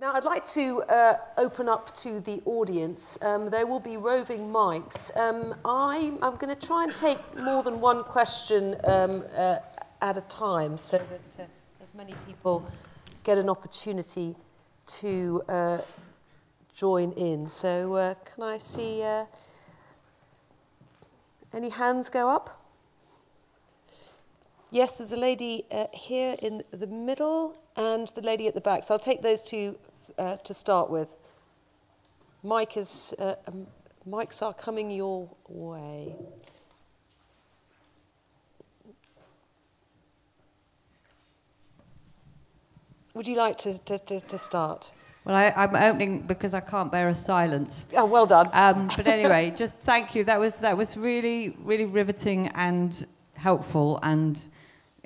Now, I'd like to open up to the audience. There will be roving mics. I'm going to try and take more than one question at a time so that as many people get an opportunity to join in. So can I see any hands go up? Yes, there's a lady here in the middle and the lady at the back. So I'll take those two to start with. Mics are coming your way. Would you like to start? Well, I'm opening because I can't bear a silence. Oh, well done. But anyway, just thank you. That was really, really riveting and helpful and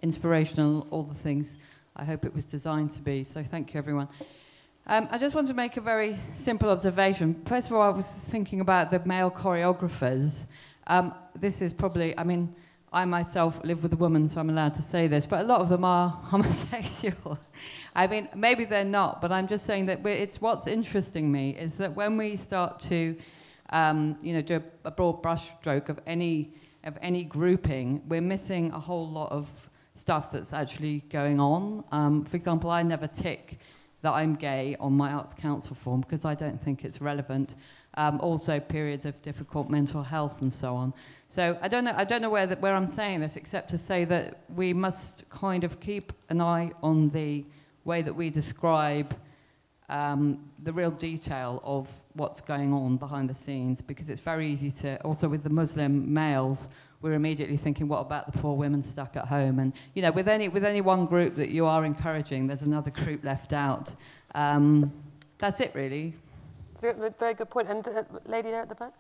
inspirational, all the things I hope it was designed to be. So thank you, everyone. I just want to make a very simple observation. First of all, I was thinking about the male choreographers. This is probably, I mean, I myself live with a woman, so I'm allowed to say this, but a lot of them are homosexual. I mean, maybe they're not, but I'm just saying that it's what's interesting me is that when we start to, do a broad brushstroke of any grouping, we're missing a whole lot of stuff that's actually going on. For example, I never tick that I'm gay on my Arts Council form because I don't think it's relevant. Also periods of difficult mental health and so on. So I don't know where I'm saying this except to say that we must kind of keep an eye on the way that we describe the real detail of what's going on behind the scenes, because it's very easy to, also with the Muslim males, we're immediately thinking, what about the poor women stuck at home? And, you know, with any one group that you are encouraging, there's another group left out. That's it, really. It's a very good point. And lady there at the back?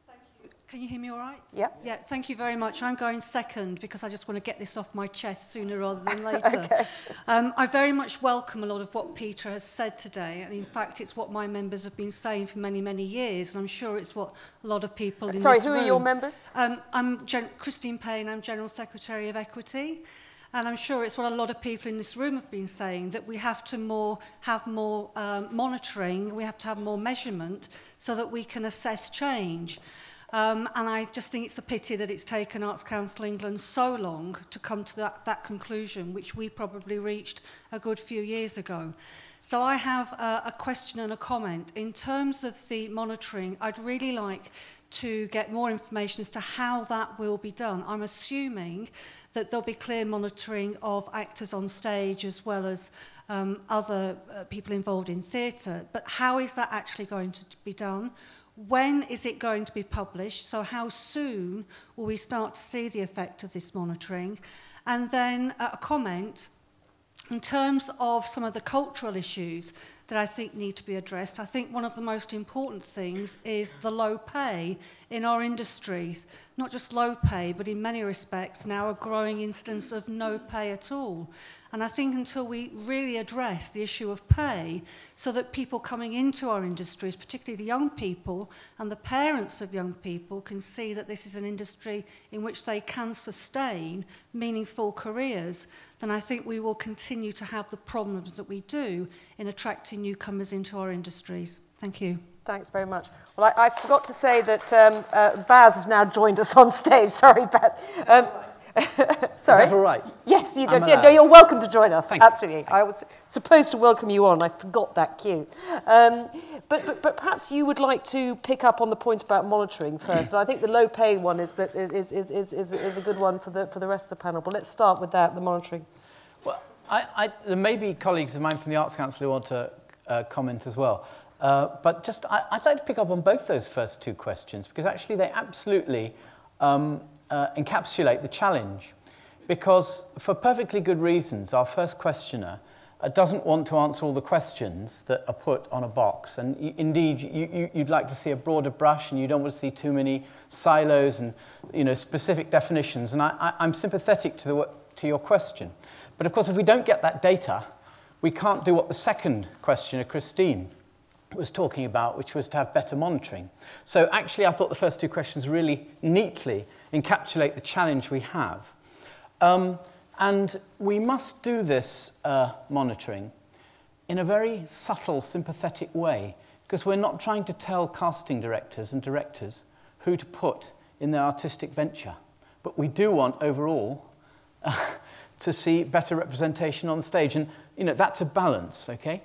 Thank you. Can you hear me all right? Yeah. Yeah, thank you very much. I'm going second because I just want to get this off my chest sooner rather than later. Okay. I very much welcome a lot of what Peter has said today. And in fact, it's what my members have been saying for many, many years. And I'm sure it's what a lot of people in this room... Sorry, who are your members? I'm Christine Payne. I'm General Secretary of Equity. And I'm sure it's what a lot of people in this room have been saying, that we have to have more monitoring, we have to have more measurement so that we can assess change. And I just think it's a pity that it's taken Arts Council England so long to come to that conclusion, which we probably reached a good few years ago. So I have a question and a comment. In terms of the monitoring, I'd really like to get more information as to how that will be done. I'm assuming that there'll be clear monitoring of actors on stage as well as other people involved in theatre. But how is that actually going to be done? When is it going to be published? So how soon will we start to see the effect of this monitoring? And then a comment. In terms of some of the cultural issues that I think need to be addressed, I think one of the most important things is the low pay in our industries. Not just low pay, but in many respects now a growing instance of no pay at all. And I think until we really address the issue of pay so that people coming into our industries, particularly the young people and the parents of young people, can see that this is an industry in which they can sustain meaningful careers, then I think we will continue to have the problems that we do in attracting newcomers into our industries. Thank you. Thanks very much. Well, I forgot to say that Baz has now joined us on stage. Sorry, Baz. Sorry. Is that all right? Yes, you did. Yeah, no, you're welcome to join us. Thank Absolutely. You. I was supposed to welcome you on. I forgot that cue. But perhaps you would like to pick up on the point about monitoring first. And I think the low pay one is a good one for the rest of the panel. But let's start with that, the monitoring. Well, there may be colleagues of mine from the Arts Council who want to comment as well. But just I'd like to pick up on both those first two questions because actually they absolutely encapsulate the challenge, because for perfectly good reasons our first questioner doesn't want to answer all the questions that are put on a box, and indeed you'd like to see a broader brush and you don't want to see too many silos and specific definitions, and I'm sympathetic to your question. But of course if we don't get that data we can't do what the second questioner, Christine, was talking about, which was to have better monitoring. So actually I thought the first two questions really neatly encapsulate the challenge we have. And we must do this monitoring in a very subtle, sympathetic way, because we're not trying to tell casting directors and directors who to put in their artistic venture. But we do want, overall, to see better representation on the stage. And, you know, that's a balance, okay?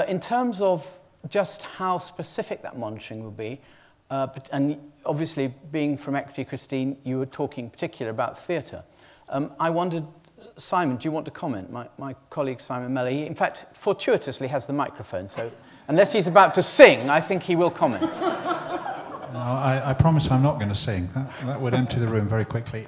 In terms of just how specific that monitoring will be, and obviously, being from Equity, Christine, you were talking in particular about theatre. I wondered, Simon, do you want to comment? My colleague Simon Mellor, he, in fact, fortuitously has the microphone, so unless he's about to sing, I think he will comment. No, I promise I'm not going to sing. That would empty the room very quickly.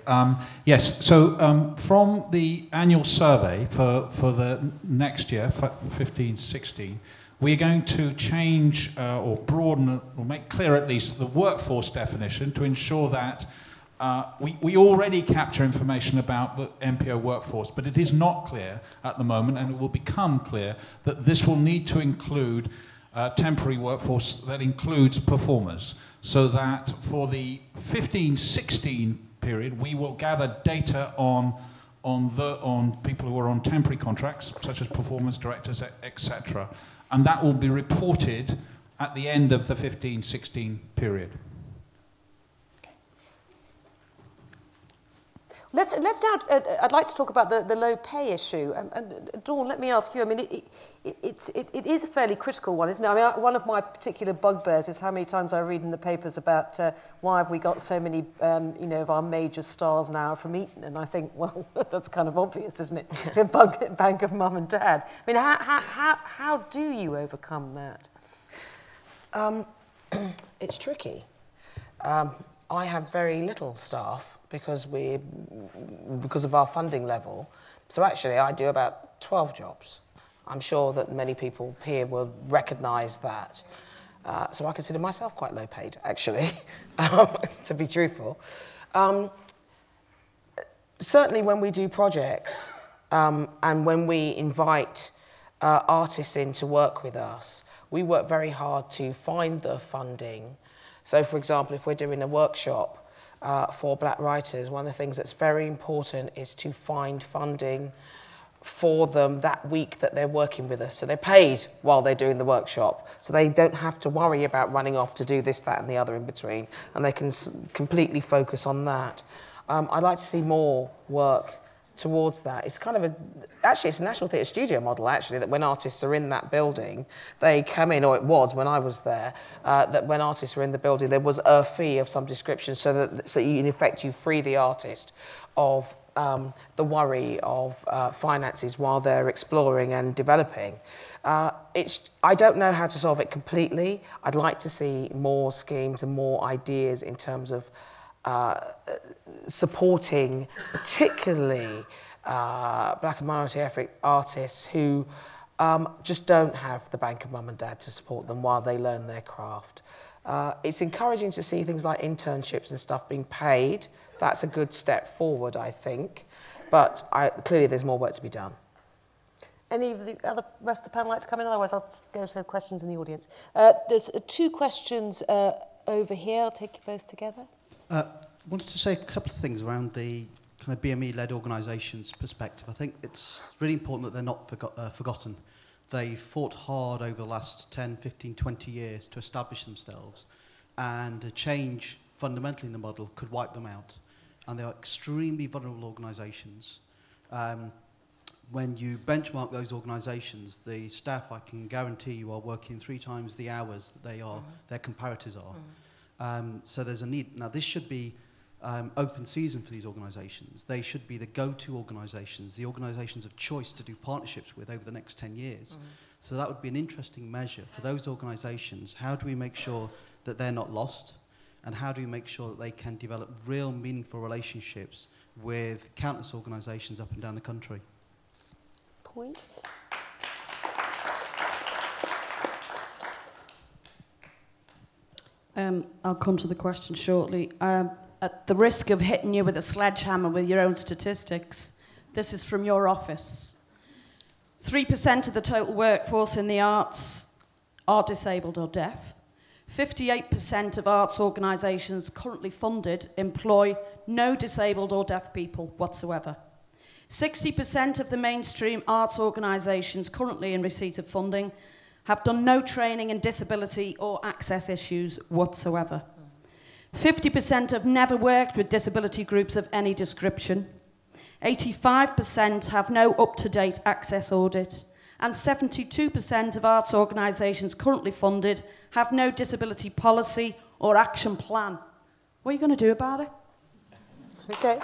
Yes, so from the annual survey for the next year, 15-16, we're going to change or broaden or make clear at least the workforce definition to ensure that we already capture information about the MPO workforce, but it is not clear at the moment, and it will become clear that this will need to include temporary workforce that includes performers, so that for the 15-16 period, we will gather data on people who are on temporary contracts, such as performers, directors, etc., and that will be reported at the end of the 15-16 period. Let's now, I'd like to talk about the low pay issue. And Dawn, let me ask you, I mean, it is a fairly critical one, isn't it? I mean, one of my particular bugbears is how many times I read in the papers about why have we got so many, you know, of our major stars now from Eton, and I think, well, that's kind of obvious, isn't it? Bank of Mum and Dad. I mean, how do you overcome that? It's tricky. I have very little staff because of our funding level. So actually, I do about 12 jobs. I'm sure that many people here will recognise that. So I consider myself quite low paid, actually, to be truthful. Certainly when we do projects and when we invite artists in to work with us, we work very hard to find the funding. So, for example, if we're doing a workshop for black writers, one of the things that's very important is to find funding for them that week that they're working with us. So they're paid while they're doing the workshop, so they don't have to worry about running off to do this, that and the other in between, and they can completely focus on that. I'd like to see more work towards that. It's kind of actually it's a National Theatre Studio model, actually, that when artists are in that building, they come in, or it was when I was there, that when artists were in the building, there was a fee of some description, so you, in effect, you free the artist of the worry of finances while they're exploring and developing. I don't know how to solve it completely. I'd like to see more schemes and more ideas in terms of supporting particularly black and minority ethnic artists who just don't have the Bank of Mum and Dad to support them while they learn their craft. It's encouraging to see things like internships and stuff being paid. That's a good step forward, I think, but clearly there's more work to be done. Any of the rest of the panel like to come in? Otherwise, I'll go to questions in the audience. There's two questions over here. I'll take you both together. I wanted to say a couple of things around the kind of BME-led organisations perspective. I think it's really important that they're not forgotten. They fought hard over the last 10, 15, 20 years to establish themselves, and a change fundamentally in the model could wipe them out. And they are extremely vulnerable organisations. When you benchmark those organisations, the staff, I can guarantee you, are working 3 times the hours that their comparators are. So there's a need. Now, this should be open season for these organisations. They should be the go-to organisations, the organisations of choice to do partnerships with over the next 10 years. So that would be an interesting measure for those organisations. How do we make sure that they're not lost? And how do we make sure that they can develop real meaningful relationships with countless organisations up and down the country? Point. I'll come to the question shortly. At the risk of hitting you with a sledgehammer with your own statistics, this is from your office. 3% of the total workforce in the arts are disabled or deaf. 58% of arts organisations currently funded employ no disabled or deaf people whatsoever. 60% of the mainstream arts organisations currently in receipt of funding have done no training in disability or access issues whatsoever. 50% have never worked with disability groups of any description. 85% have no up-to-date access audit. And 72% of arts organisations currently funded have no disability policy or action plan. What are you going to do about it? Okay.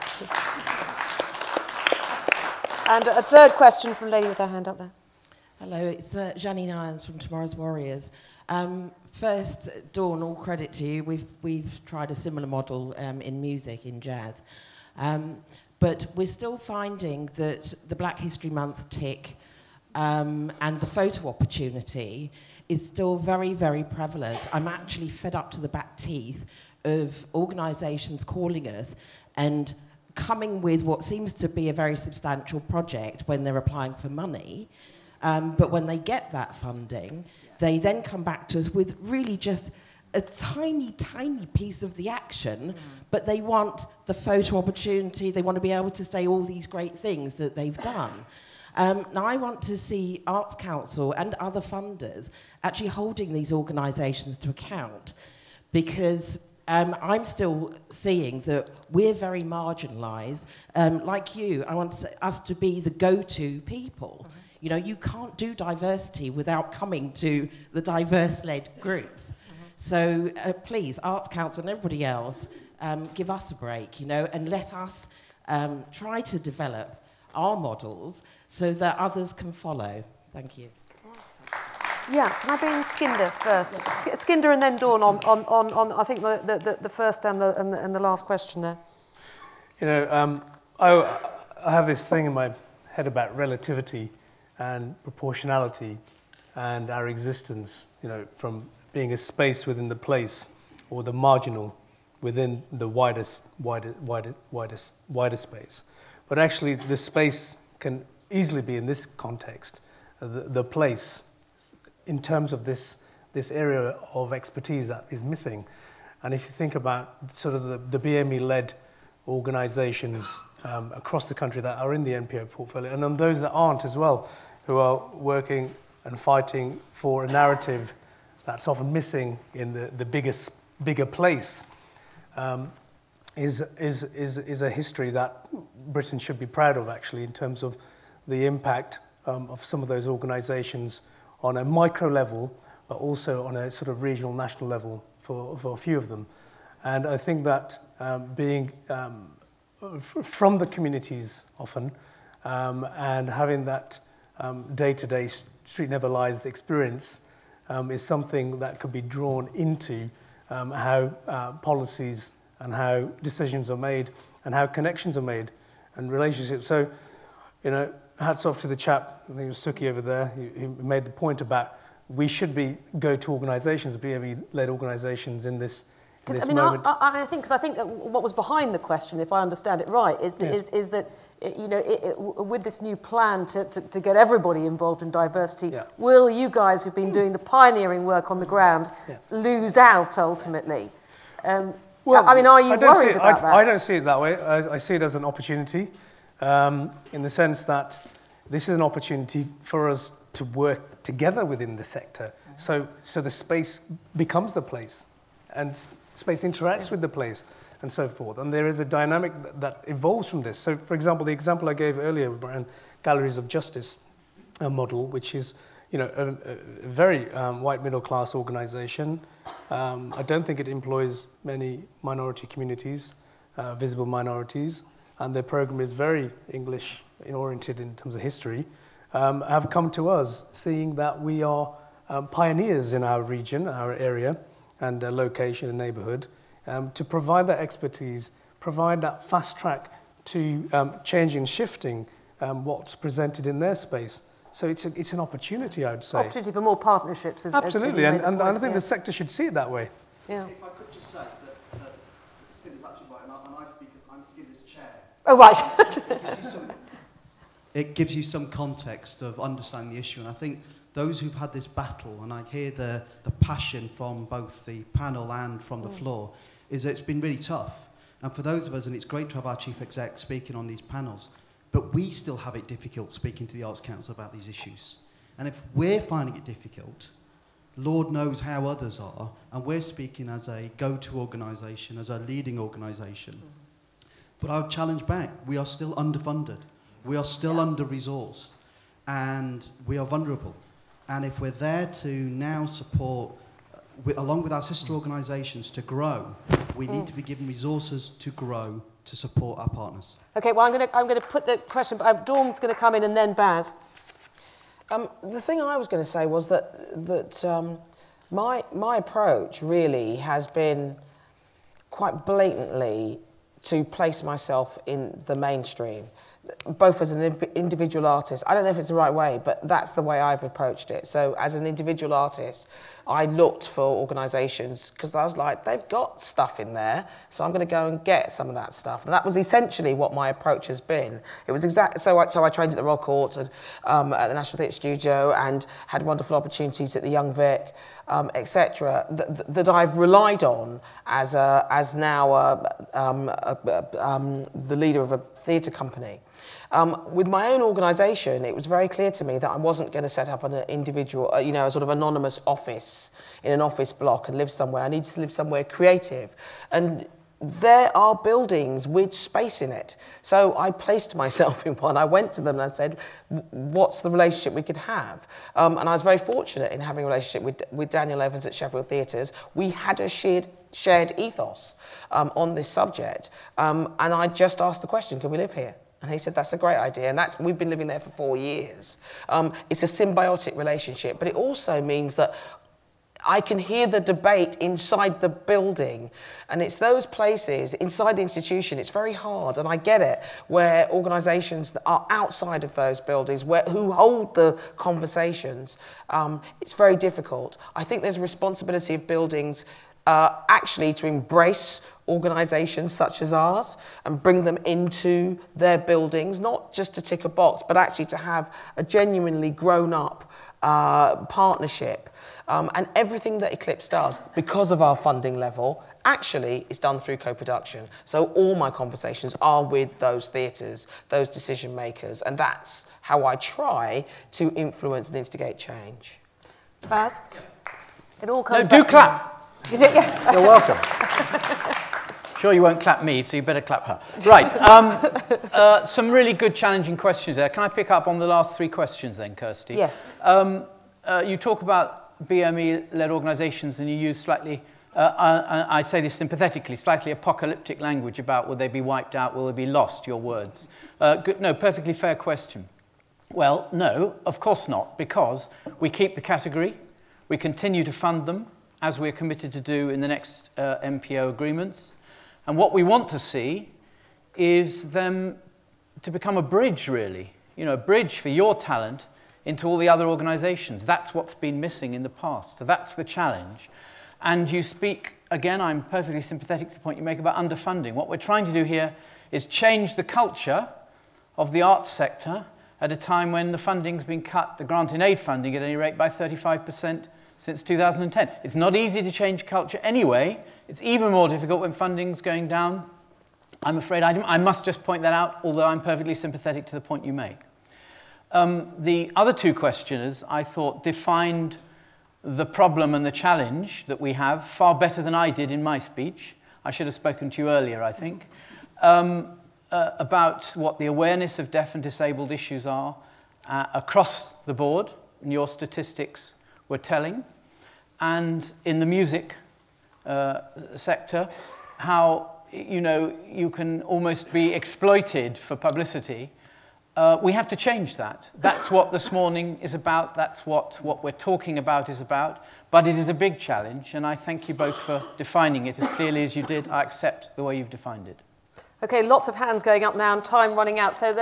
And a third question from a lady with her hand up there. Hello, it's Janine Irons from Tomorrow's Warriors. First, Dawn, all credit to you. We've tried a similar model in music, in jazz. But we're still finding that the Black History Month tick and the photo opportunity is still very, very prevalent. I'm actually fed up to the back teeth of organisations calling us and coming with what seems to be a very substantial project when they're applying for money. But when they get that funding, they then come back to us with really just a tiny, tiny piece of the action, but they want the photo opportunity, they want to be able to say all these great things that they've done. Now, I want to see Arts Council and other funders actually holding these organisations to account, because I'm still seeing that we're very marginalised. Like you, I want us to be the go-to people. You know, you can't do diversity without coming to the diverse-led groups. So please, Arts Council and everybody else, give us a break, you know, and let us try to develop our models so that others can follow. Thank you. Yeah, can I bring Skinder first? Yes. Skinder and then Dawn on I think the first and the last question there. You know, I have this thing in my head about relativity and proportionality and our existence, you know, from being a space within the place or the marginal within the wider space. But actually the space can easily be in this context, the place, in terms of this area of expertise that is missing. And if you think about sort of the BME-led organisations across the country that are in the NPO portfolio, and on those that aren't as well, who are working and fighting for a narrative that's often missing in the bigger place, is a history that Britain should be proud of, actually, in terms of the impact of some of those organisations on a micro level, but also on a sort of regional, national level for a few of them. And I think that being from the communities often, and having that day-to-day street never lies experience is something that could be drawn into how policies and how decisions are made and how connections are made and relationships. So, you know, hats off to the chap, I think it was Suki over there, he made the point about we should be go-to organisations, BME-led organisations in this moment. I think that what was behind the question, if I understand it right, is that you know, with this new plan to get everybody involved in diversity, will you guys who've been doing the pioneering work on the ground lose out ultimately? Well, I mean, are you worried about that? I don't see it that way. I see it as an opportunity, in the sense that this is an opportunity for us to work together within the sector. So the space becomes the place, and space interacts with the place, and so forth. And there is a dynamic that evolves from this. So, for example, the example I gave earlier around Galleries of Justice model, which is, you know, a very white middle-class organisation. I don't think it employs many minority communities, visible minorities, and their programme is very English-oriented in terms of history, have come to us seeing that we are pioneers in our region, our area, and location and neighbourhood, to provide that expertise, provide that fast track to changing, shifting what's presented in their space. So it's an opportunity, I would say. Opportunity for more partnerships. Absolutely, and I think the sector should see it that way. Yeah. If I could just say that Skinder's actually right, and I speak as I'm Skinder's chair. Oh, right. It gives you some context of understanding the issue, and I think those who've had this battle, and I hear the passion from both the panel and from the floor, is that it's been really tough. And for those of us, and it's great to have our chief exec speaking on these panels, but we still have it difficult speaking to the Arts Council about these issues. And if we're finding it difficult, Lord knows how others are, and we're speaking as a go-to organisation, as a leading organisation. But I would challenge back, we are still underfunded, we are still under-resourced, and we are vulnerable. And if we're there to now support, along with our sister organisations, to grow, we need to be given resources to grow, to support our partners. Okay, well, I'm going to put the question, Dawn's going to come in and then Baz. The thing I was going to say was that my approach really has been quite blatantly to place myself in the mainstream, both as an individual artist. I don't know if it's the right way, but that's the way I've approached it. So as an individual artist, I looked for organisations because I was like, they've got stuff in there, so I'm going to go and get some of that stuff. And that was essentially what my approach has been. It was exactly so. I trained at the Royal Court and at the National Theatre Studio, and had wonderful opportunities at the Young Vic, etc. That I've relied on as now the leader of a theatre company. With my own organisation, it was very clear to me that I wasn't going to set up an individual, a sort of anonymous office in an office block and live somewhere. I needed to live somewhere creative. And there are buildings with space in it. So I placed myself in one. I went to them and I said, what's the relationship we could have? And I was very fortunate in having a relationship with Daniel Evans at Sheffield Theatres. We had a shared ethos on this subject. And I just asked the question, can we live here? And he said, that's a great idea. And we've been living there for 4 years. It's a symbiotic relationship, but it also means that I can hear the debate inside the building. And it's those places inside the institution, it's very hard, and I get it, where organisations that are outside of those buildings, who hold the conversations, it's very difficult. I think there's a responsibility of buildings actually to embrace organisations such as ours and bring them into their buildings, not just to tick a box, but actually to have a genuinely grown-up partnership. And everything that Eclipse does, because of our funding level, actually is done through co-production. So all my conversations are with those theatres, those decision makers, and that's how I try to influence and instigate change. Baz? It all comes No, do back to clap. you. Is it? Yeah. You're welcome. Sure you won't clap me, so you better clap her. Right, some really good challenging questions there. Can I pick up on the last 3 questions then, Kirsty? Yes. You talk about BME-led organisations and you use slightly, I say this sympathetically, slightly apocalyptic language about will they be wiped out, will they be lost, your words. No, perfectly fair question. Well, no, of course not, because we keep the category, we continue to fund them, as we're committed to do in the next MPO agreements. And what we want to see is them to become a bridge, really. You know, a bridge for your talent into all the other organisations. That's what's been missing in the past. So that's the challenge. And you speak, again, I'm perfectly sympathetic to the point you make about underfunding. What we're trying to do here is change the culture of the arts sector at a time when the funding's been cut, the grant in aid funding at any rate, by 35% since 2010. It's not easy to change culture anyway. It's even more difficult when funding's going down. I'm afraid I must just point that out, although I'm perfectly sympathetic to the point you make. The other 2 questioners, I thought, defined the problem and the challenge that we have far better than I did in my speech. I should have spoken to you earlier, I think, about what the awareness of deaf and disabled issues are across the board, and your statistics were telling, and in the music sector, how you can almost be exploited for publicity. We have to change that. That's what this morning is about. That's what we're talking about is about. But it is a big challenge, and I thank you both for defining it as clearly as you did. I accept the way you've defined it. Okay, lots of hands going up now and time running out. So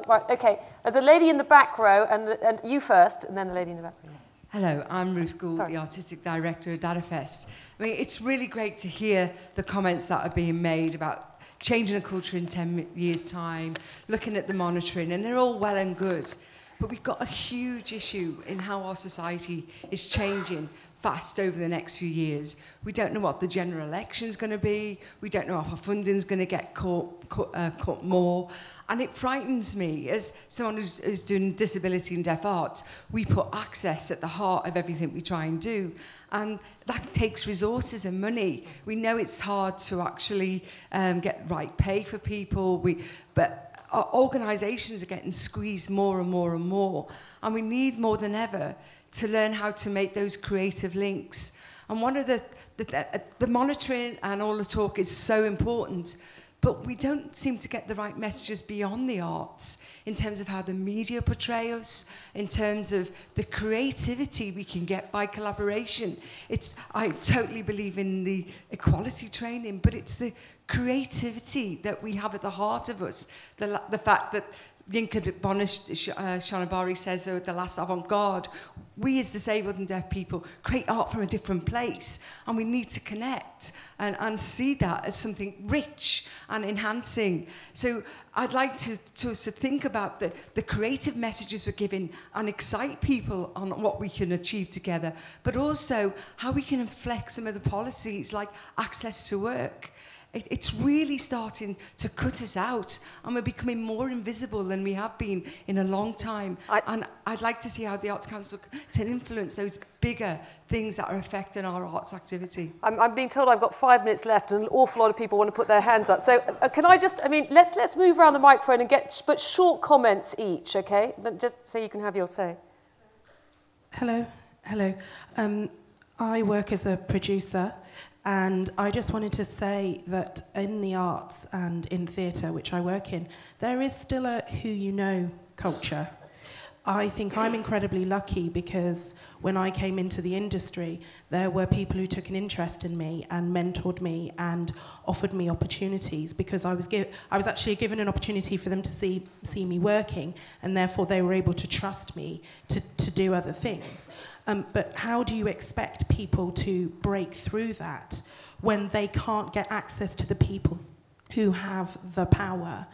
right, okay. There's a lady in the back row, and you first, and then the lady in the back row. Hello, I'm Ruth Gould, the Artistic Director of DataFest. I mean, it's really great to hear the comments that are being made about changing a culture in 10 years' time, looking at the monitoring, and they're all well and good. But we've got a huge issue in how our society is changing fast over the next few years. We don't know what the general election is going to be. We don't know if our funding is going to get cut more. And it frightens me, as someone who's doing disability and deaf arts, we put access at the heart of everything we try and do. And that takes resources and money. We know it's hard to actually get right pay for people, but our organisations are getting squeezed more and more and more. And we need more than ever to learn how to make those creative links. And one of the monitoring and all the talk is so important, but we don't seem to get the right messages beyond the arts in terms of how the media portray us, in terms of the creativity we can get by collaboration. I totally believe in the equality training, but it's the creativity that we have at the heart of us. The fact that Yinka Shonabari says they're the last avant-garde. We as disabled and deaf people create art from a different place, and we need to connect and see that as something rich and enhancing. So I'd like to think about the creative messages we're giving and excite people on what we can achieve together, but also how we can inflect some of the policies like access to work. It's really starting to cut us out, and we're becoming more invisible than we have been in a long time. And I'd like to see how the Arts Council can influence those bigger things that are affecting our arts activity. I'm being told I've got 5 minutes left, and an awful lot of people want to put their hands up. So can I just, let's move around the microphone and but short comments each, okay? Just so you can have your say. Hello. I work as a producer. And I just wanted to say that in the arts and in theatre, which I work in, there is still a who you know culture. I think I'm incredibly lucky because when I came into the industry, there were people who took an interest in me and mentored me and offered me opportunities, because I was actually given an opportunity for them to see me working, and therefore they were able to trust me to do other things. But how do you expect people to break through that when they can't get access to the people who have the power?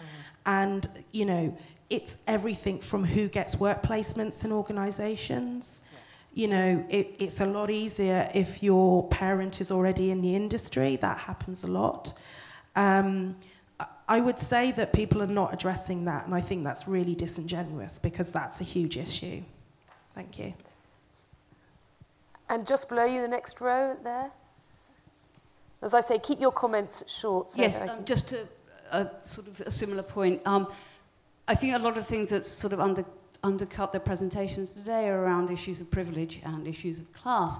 And, you know, it's everything from who gets work placements in organisations. You know, it's a lot easier if your parent is already in the industry. That happens a lot. I would say that people are not addressing that, and I think that's really disingenuous, because that's a huge issue. Thank you. And just below you, the next row there. As I say, keep your comments short. So yes, just to sort of a similar point. I think a lot of things that sort of undercut their presentations today are around issues of privilege and issues of class.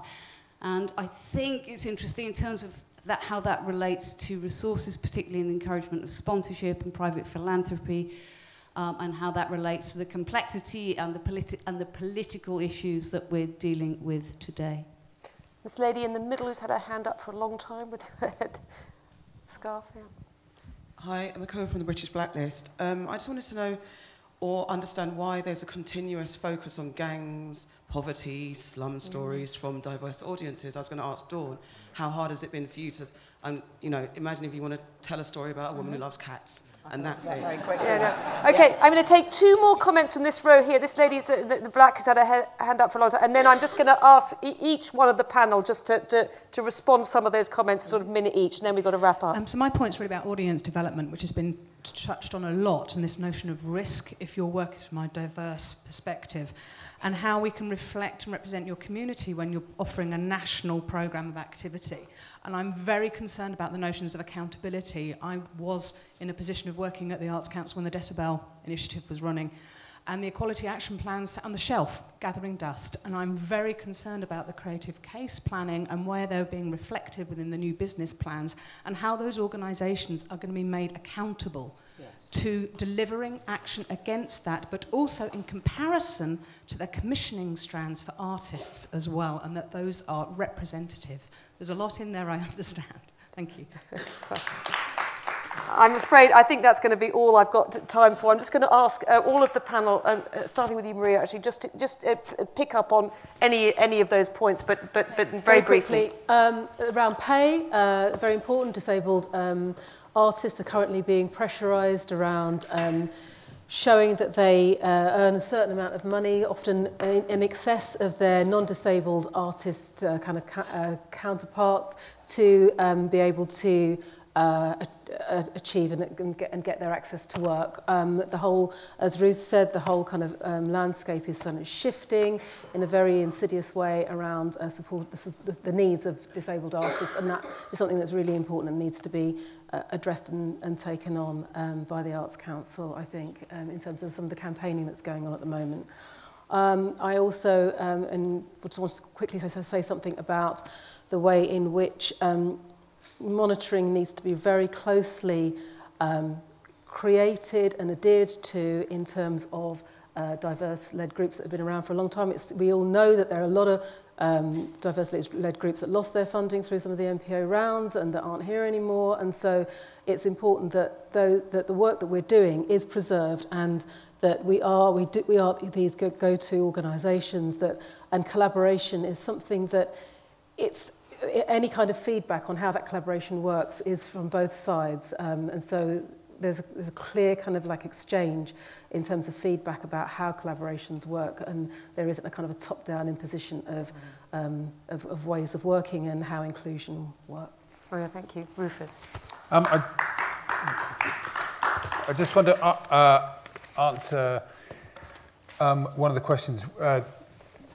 And I think it's interesting in terms of how that relates to resources, particularly in the encouragement of sponsorship and private philanthropy, and how that relates to the complexity and the political issues that we're dealing with today. This lady in the middle who's had her hand up for a long time with her head scarf. Yeah. Hi, I'm Nicole from the British Blacklist. I just wanted to know or understand why there's a continuous focus on gangs, poverty, slum stories from diverse audiences. I was going to ask Dawn, how hard has it been for you to, you know, imagine if you want to tell a story about a woman who loves cats, and that's it. Yeah, no. Okay, I'm going to take 2 more comments from this row here. This lady, the black, who's had her hand up for a long time, and then I'm just going to ask each one of the panel just to respond to some of those comments, sort of minute each, and then we've got to wrap up. So my point's really about audience development, which has been touched on a lot, and this notion of risk if your work is from a diverse perspective, and how we can reflect and represent your community when you're offering a national programme of activity. And I'm very concerned about the notions of accountability. I was in a position of working at the Arts Council when the Decibel initiative was running, and the Equality Action Plans sat on the shelf, gathering dust. And I'm very concerned about the creative case planning and where they're being reflected within the new business plans, and how those organisations are going to be made accountable to delivering action against that, but also in comparison to their commissioning strands for artists as well, and that those are representative. There's a lot in there, I understand. Thank you. I'm afraid I think that's going to be all I've got time for. I'm just going to ask all of the panel, starting with you, Maria, actually, just pick up on any of those points, but very briefly. Around pay, very important. Disabled artists are currently being pressurised around showing that they earn a certain amount of money, often in excess of their non-disabled artist counterparts, to be able to achieve and get their access to work. The whole, as Ruth said, the whole kind of landscape is sort of shifting in a very insidious way around support the needs of disabled artists, and that is something that's really important and needs to be addressed and taken on by the Arts Council, I think, in terms of some of the campaigning that's going on at the moment. I also and just want to quickly say something about the way in which monitoring needs to be very closely created and adhered to in terms of diverse-led groups that have been around for a long time. We all know that there are a lot of diverse-led groups that lost their funding through some of the MPO rounds and that aren't here anymore, and so it's important that the work that we're doing is preserved and that we are these go-to organisations, and collaboration is something that any kind of feedback on how that collaboration works is from both sides, and so there's a clear kind of like exchange in terms of feedback about how collaborations work, and there isn't a kind of a top-down imposition of ways of working and how inclusion works. Oh, thank you. Rufus. I just want to answer one of the questions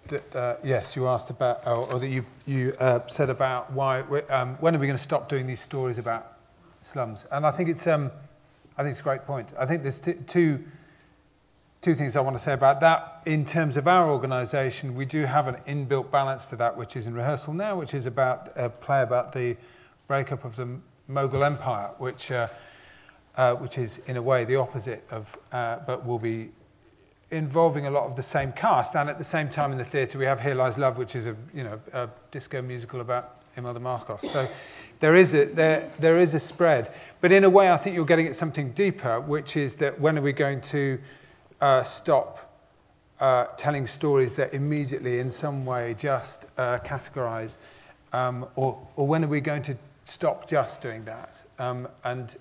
that yes, you asked about, or that you said about why when are we going to stop doing these stories about slums? And I think it's a great point. I think there's two things I want to say about that. In terms of our organisation, we do have an inbuilt balance to that, which is in rehearsal now, which is about a play about the breakup of the Mughal Empire, which is in a way the opposite of, but will be involving a lot of the same cast. And at the same time in the theatre, we have Here Lies Love, which is a disco musical about Imelda Marcos. So there is a spread. But in a way, I think you're getting at something deeper, which is that when are we going to stop telling stories that immediately in some way just categorise, or when are we going to stop just doing that? And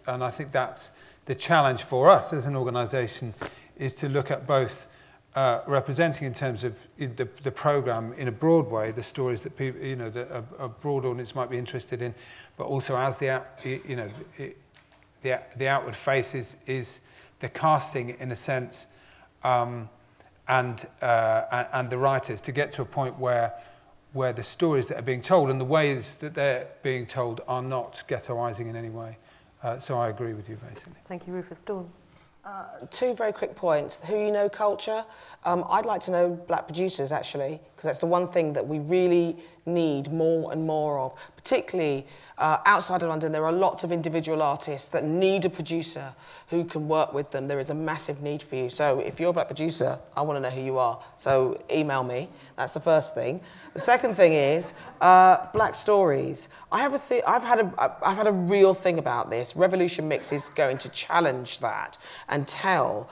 I think that's the challenge for us as an organisation, is to look at both representing in terms of the programme in a broad way, the stories that people, that a broad audience might be interested in, but also as the outward face is the casting in a sense, and the writers, to get to a point where the stories that are being told and the ways that they're being told are not ghettoising in any way. So I agree with you, basically. Thank you, Rufus. Dawn. Two very quick points. Who you know culture. I'd like to know black producers, actually, because that's the one thing that we really need more and more of. Particularly outside of London, there are lots of individual artists that need a producer who can work with them. There is a massive need for you. So if you're a black producer, I want to know who you are. So email me. That's the first thing. The second thing is black stories. I've had a real thing about this. Revolution Mix is going to challenge that and tell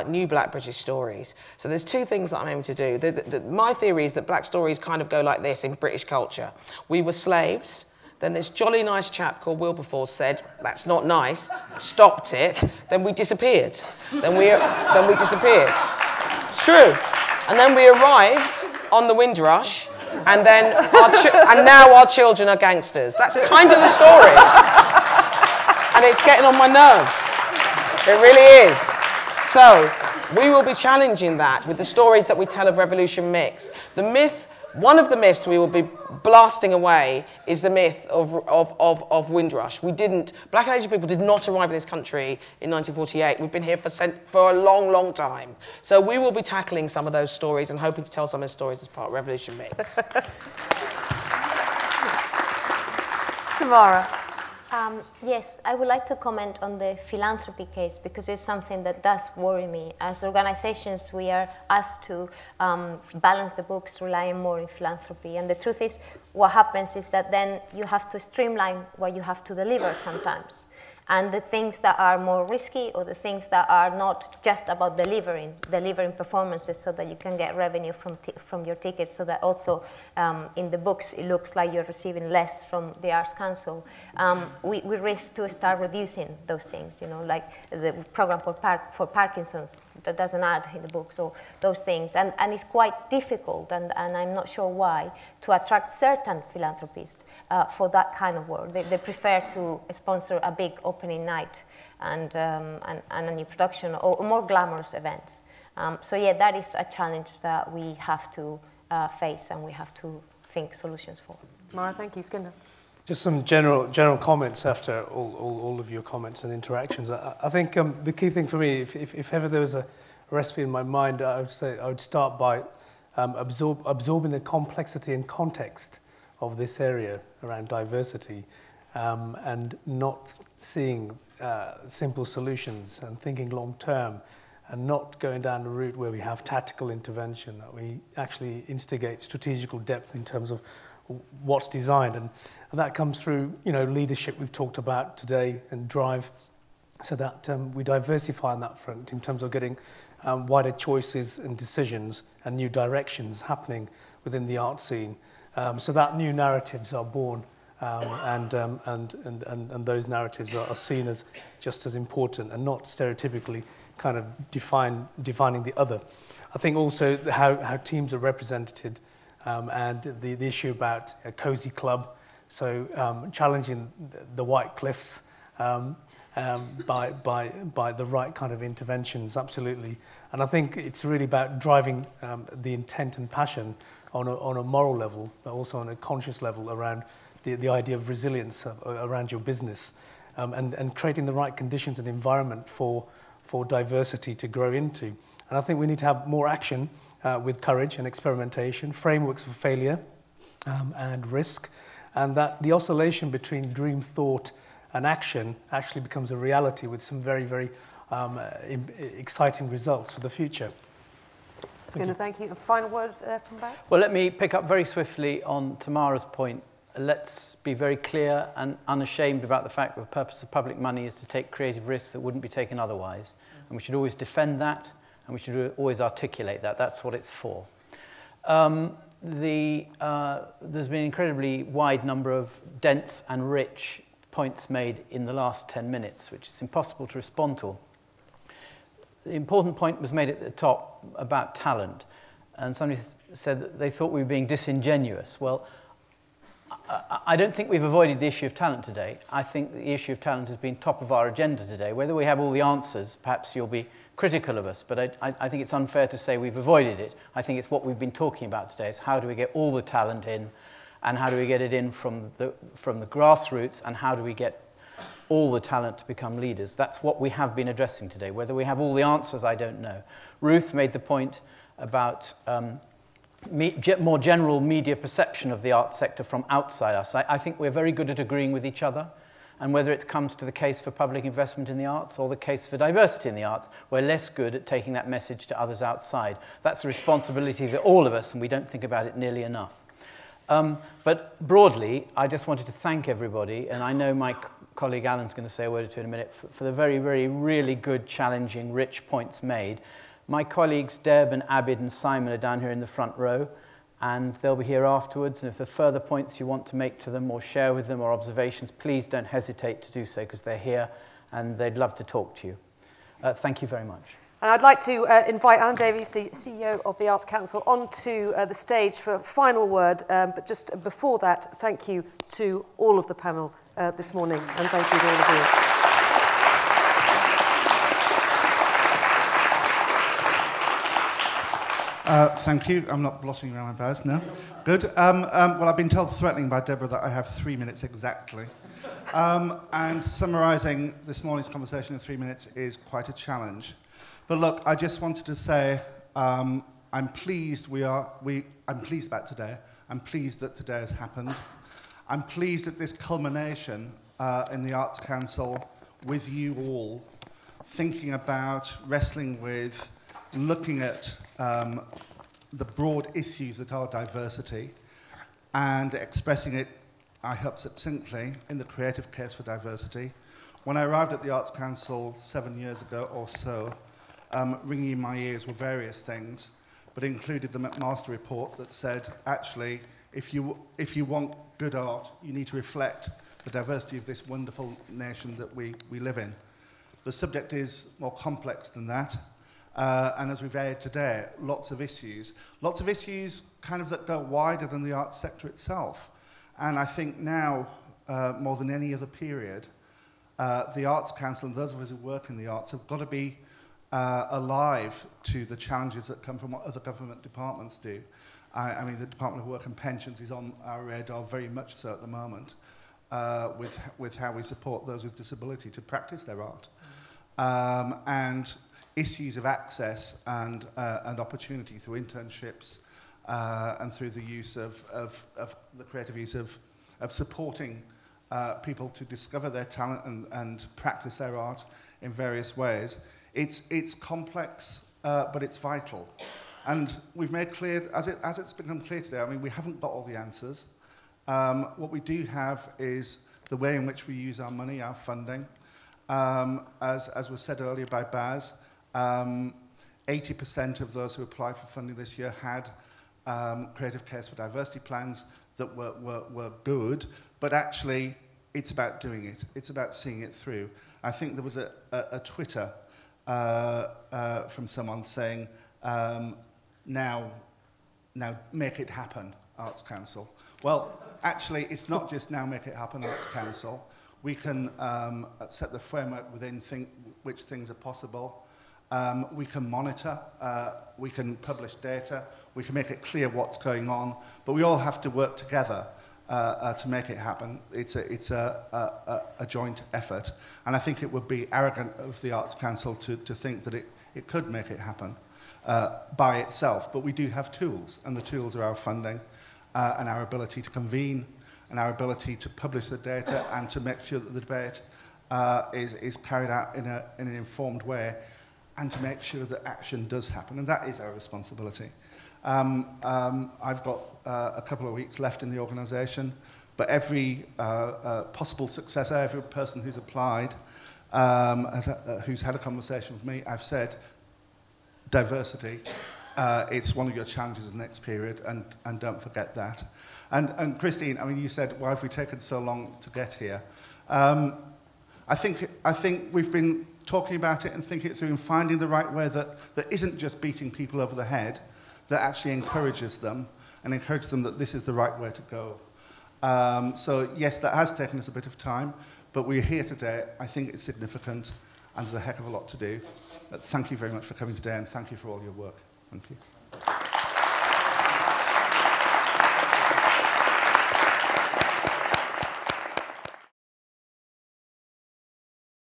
new black British stories. So there's two things that I'm aiming to do. My theory is that black stories kind of go like this in British culture. We were slaves. Then this jolly nice chap called Wilberforce said, that's not nice, stopped it. Then we disappeared. Then we disappeared. It's true. And then we arrived on the Windrush, and then and now our children are gangsters. That's kind of the story. And it's getting on my nerves. It really is. So we will be challenging that with the stories that we tell of Revolution Mix. The myth, one of the myths we will be blasting away is the myth of Windrush. Black and Asian people did not arrive in this country in 1948. We've been here for a long, long time. So we will be tackling some of those stories and hoping to tell some of those stories as part of Revolution Mix. Tamara. Yes, I would like to comment on the philanthropy case, because it's something that does worry me. As organizations, we are asked to balance the books, relying more in philanthropy. And the truth is, what happens is that then you have to streamline what you have to deliver sometimes. And the things that are more risky, or the things that are not just about delivering performances so that you can get revenue from your tickets, so that also in the books it looks like you're receiving less from the Arts Council, we risk to start reducing those things, you know, like the program for Parkinson's that doesn't add in the book, so those things. And it's quite difficult, and I'm not sure why, to attract certain philanthropists for that kind of work. They prefer to sponsor a big opening night and a new production, or more glamorous events. So yeah, that is a challenge that we have to face, and we have to think solutions for. Mara, thank you. Skinder. Just some general comments after all of your comments and interactions. I think the key thing for me, if ever there was a recipe in my mind, I would start by absorbing the complexity and context of this area around diversity, and not seeing simple solutions, and thinking long term, and not going down the route where we have tactical intervention, that we actually instigate strategical depth in terms of what's designed. And that comes through, you know, leadership we've talked about today, and drive, so that we diversify on that front in terms of getting wider choices and decisions and new directions happening within the art scene, so that new narratives are born, and those narratives are seen as just as important, and not stereotypically kind of defining the other. I think also how teams are represented, and the issue about a cozy club, so challenging the white cliffs by the right kind of interventions, absolutely. And I think it's really about driving the intent and passion on a moral level, but also on a conscious level around the idea of resilience around your business, and creating the right conditions and environment for diversity to grow into. And I think we need to have more action with courage and experimentation, frameworks for failure and risk, and that the oscillation between dream, thought and action actually becomes a reality with some very, very exciting results for the future. Skinder, thank you. A final word from Baz? Well, let me pick up very swiftly on Tamara's point. Let's be very clear and unashamed about the fact that the purpose of public money is to take creative risks that wouldn't be taken otherwise. And we should always defend that, and we should always articulate that. That's what it's for. There's been an incredibly wide number of dense and rich points made in the last 10 minutes, which is impossible to respond to. The important point was made at the top about talent, and somebody said that they thought we were being disingenuous. Well, I don't think we've avoided the issue of talent today. I think the issue of talent has been top of our agenda today. Whether we have all the answers, perhaps you'll be critical of us, but I think it's unfair to say we've avoided it. I think it's what we've been talking about today, is how do we get all the talent in, and how do we get it in from the grassroots, and how do we get all the talent to become leaders. That's what we have been addressing today. Whether we have all the answers, I don't know. Ruth made the point about more general media perception of the arts sector from outside us. I think we're very good at agreeing with each other, and whether it comes to the case for public investment in the arts or the case for diversity in the arts, we're less good at taking that message to others outside. That's a responsibility for all of us, and we don't think about it nearly enough. But broadly, I just wanted to thank everybody, and I know my colleague Alan's going to say a word or two in a minute, for the very, very, really good, challenging, rich points made. My colleagues Deb and Abid and Simon are down here in the front row, and they'll be here afterwards, and if there are further points you want to make to them or share with them or observations, please don't hesitate to do so, because they're here and they'd love to talk to you. Thank you very much. And I'd like to invite Alan Davies, the CEO of the Arts Council, onto the stage for a final word. But just before that, thank you to all of the panel this morning, and thank you to all of you. Thank you. I'm not blotting around my bars now. Good. Well, I've been told threatening by Deborah that I have 3 minutes exactly. And summarising this morning's conversation in 3 minutes is quite a challenge. But look, I just wanted to say I'm pleased I'm pleased about today. I'm pleased that today has happened. I'm pleased at this culmination in the Arts Council with you all, thinking about, wrestling with, looking at the broad issues that are diversity and expressing it, I hope succinctly, in the creative case for diversity, When I arrived at the Arts Council 7 years ago or so, ringing in my ears were various things, but included the McMaster report that said, actually, if you want good art, you need to reflect the diversity of this wonderful nation that we live in. The subject is more complex than that, and as we've heard today, lots of issues kind of that go wider than the arts sector itself. And I think now, more than any other period, the Arts Council and those of us who work in the arts have got to be alive to the challenges that come from what other government departments do. I mean, the Department of Work and Pensions is on our radar very much so at the moment, with how we support those with disability to practice their art. And issues of access and opportunity through internships and through the use of the creative use of supporting people to discover their talent and practice their art in various ways. It's complex, but it's vital. And we've made clear, as it's become clear today, I mean, we haven't got all the answers. What we do have is the way in which we use our money, our funding. As was said earlier by Baz, 80% of those who applied for funding this year had creative cares for diversity plans that were good, but actually it's about doing it. It's about seeing it through. I think there was a Twitter from someone saying, now make it happen, Arts Council. Well, actually, it's not just now make it happen, Arts Council. We can set the framework within which things are possible. We can monitor, we can publish data, we can make it clear what's going on, but we all have to work together to make it happen. It's a joint effort, and I think it would be arrogant of the Arts Council to think that it could make it happen by itself, but we do have tools, and the tools are our funding and our ability to convene and our ability to publish the data and to make sure that the debate is carried out in an informed way and to make sure that action does happen, and that is our responsibility. I've got a couple of weeks left in the organisation, but every possible successor, every person who's applied, who's had a conversation with me, I've said, diversity, it's one of your challenges in the next period, and don't forget that. And Christine, I mean, you said, why have we taken so long to get here? I think we've been talking about it and thinking it through and finding the right way that isn't just beating people over the head, that actually encourages them and encourages them that this is the right way to go. So yes, that has taken us a bit of time, but we're here today. I think it's significant and there's a heck of a lot to do. Thank you very much for coming today and thank you for all your work. Thank you.